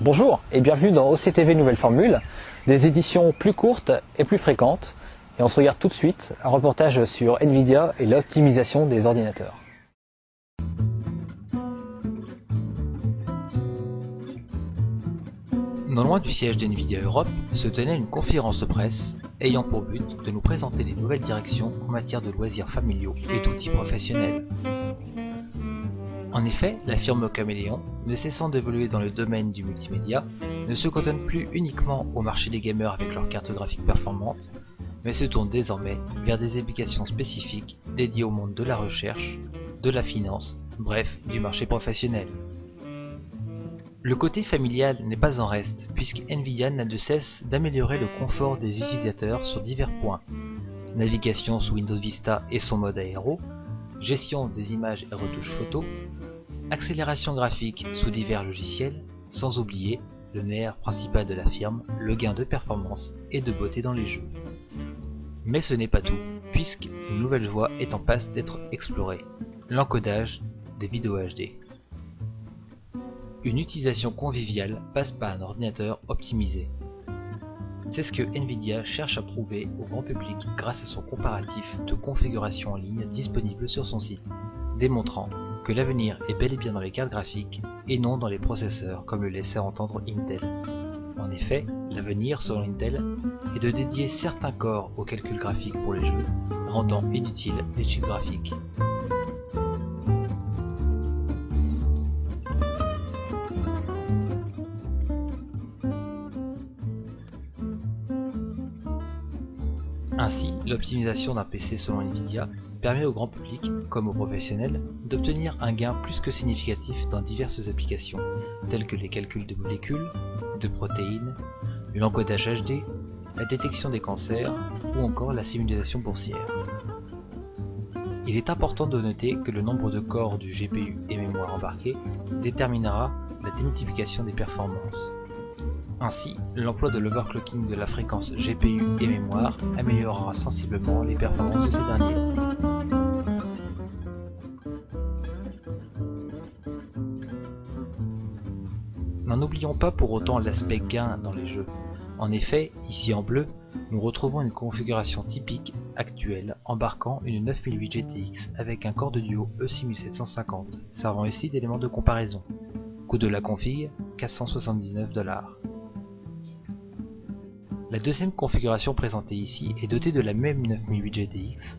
Bonjour et bienvenue dans OCTV Nouvelle Formule, des éditions plus courtes et plus fréquentes. Et on se regarde tout de suite un reportage sur Nvidia et l'optimisation des ordinateurs. Non loin du siège d'Nvidia Europe se tenait une conférence de presse ayant pour but de nous présenter les nouvelles directions en matière de loisirs familiaux et d'outils professionnels. En effet, la firme Caméléon, ne cessant d'évoluer dans le domaine du multimédia, ne se cantonne plus uniquement au marché des gamers avec leurs cartes graphiques performantes, mais se tourne désormais vers des applications spécifiques dédiées au monde de la recherche, de la finance, bref, du marché professionnel. Le côté familial n'est pas en reste, puisque Nvidia n'a de cesse d'améliorer le confort des utilisateurs sur divers points. Navigation sous Windows Vista et son mode aéro, gestion des images et retouches photos, accélération graphique sous divers logiciels, sans oublier le nerf principal de la firme, le gain de performance et de beauté dans les jeux. Mais ce n'est pas tout, puisque une nouvelle voie est en passe d'être explorée, l'encodage des vidéos HD. Une utilisation conviviale passe par un ordinateur optimisé. C'est ce que Nvidia cherche à prouver au grand public grâce à son comparatif de configuration en ligne disponible sur son site, démontrant que l'avenir est bel et bien dans les cartes graphiques et non dans les processeurs comme le laissait entendre Intel. En effet, l'avenir selon Intel est de dédier certains corps au calcul graphique pour les jeux, rendant inutiles les chips graphiques. Ainsi, l'optimisation d'un PC selon Nvidia permet au grand public, comme aux professionnels, d'obtenir un gain plus que significatif dans diverses applications, telles que les calculs de molécules, de protéines, l'encodage HD, la détection des cancers ou encore la simulation boursière. Il est important de noter que le nombre de corps du GPU et mémoire embarquée déterminera la démultiplication des performances. Ainsi, l'emploi de l'overclocking de la fréquence GPU et mémoire améliorera sensiblement les performances de ces derniers. N'en oublions pas pour autant l'aspect gain dans les jeux. En effet, ici en bleu, nous retrouvons une configuration typique actuelle embarquant une 9008 GTX avec un corps de duo E6750, servant ici d'élément de comparaison. Coût de la config, 479$. La deuxième configuration présentée ici est dotée de la même 9008 GTX,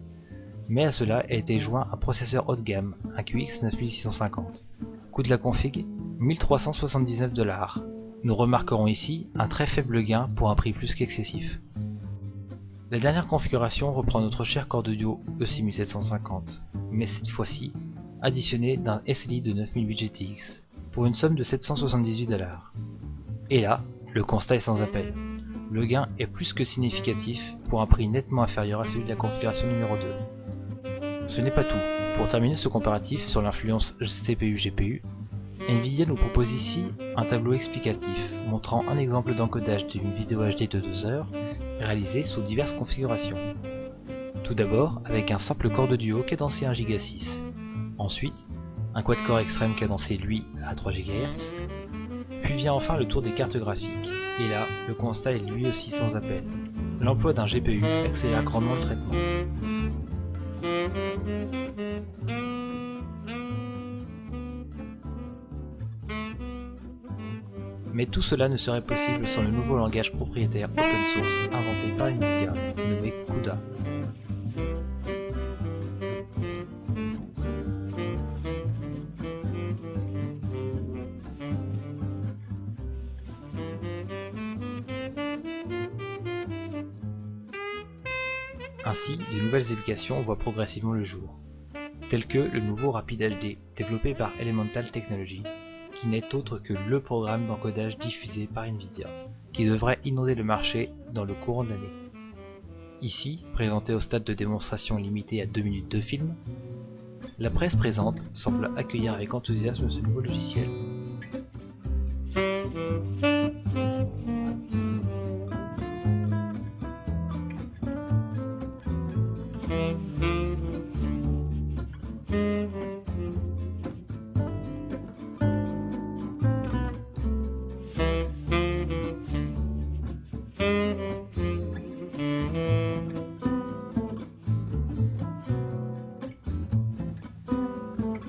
mais à cela a été joint un processeur haut de gamme, un QX 9650. Coût de la config, 1379$. Nous remarquerons ici un très faible gain pour un prix plus qu'excessif. La dernière configuration reprend notre cher corps de duo E6750, mais cette fois-ci additionné d'un SLI de 9008 GTX, pour une somme de 778$. Et là, le constat est sans appel. Le gain est plus que significatif pour un prix nettement inférieur à celui de la configuration numéro 2. Ce n'est pas tout. Pour terminer ce comparatif sur l'influence CPU-GPU, Nvidia nous propose ici un tableau explicatif montrant un exemple d'encodage d'une vidéo HD de 2 heures réalisée sous diverses configurations. Tout d'abord avec un simple corps de duo cadencé 1 Go6. Ensuite, un quad-core extrême cadencé lui à 3 GHz. Puis vient enfin le tour des cartes graphiques. Et là, le constat est lui aussi sans appel. L'emploi d'un GPU accélère grandement le traitement. Mais tout cela ne serait possible sans le nouveau langage propriétaire open source inventé par Nvidia, nommé CUDA. Ainsi, de nouvelles applications voient progressivement le jour, telles que le nouveau Rapid HD développé par Elemental Technology, qui n'est autre que le programme d'encodage diffusé par Nvidia, qui devrait inonder le marché dans le courant de l'année. Ici, présenté au stade de démonstration limité à 2 minutes de film, la presse présente semble accueillir avec enthousiasme ce nouveau logiciel.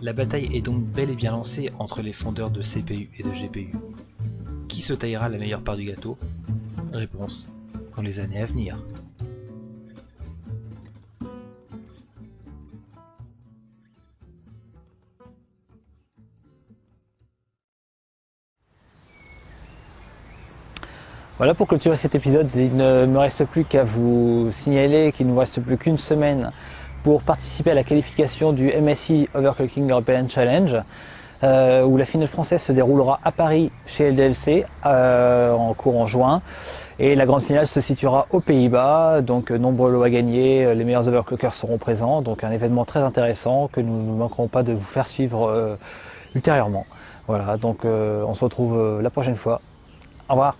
La bataille est donc bel et bien lancée entre les fondeurs de CPU et de GPU. Qui se taillera la meilleure part du gâteau? Réponse dans les années à venir. Voilà pour clôturer cet épisode, il ne me reste plus qu'à vous signaler qu'il ne vous reste plus qu'une semaine pour participer à la qualification du MSI Overclocking European Challenge, où la finale française se déroulera à Paris chez LDLC en cours en juin, et la grande finale se situera aux Pays-Bas, donc nombreux lots à gagner, les meilleurs overclockers seront présents, donc un événement très intéressant que nous ne manquerons pas de vous faire suivre ultérieurement. Voilà, donc on se retrouve la prochaine fois. Au revoir.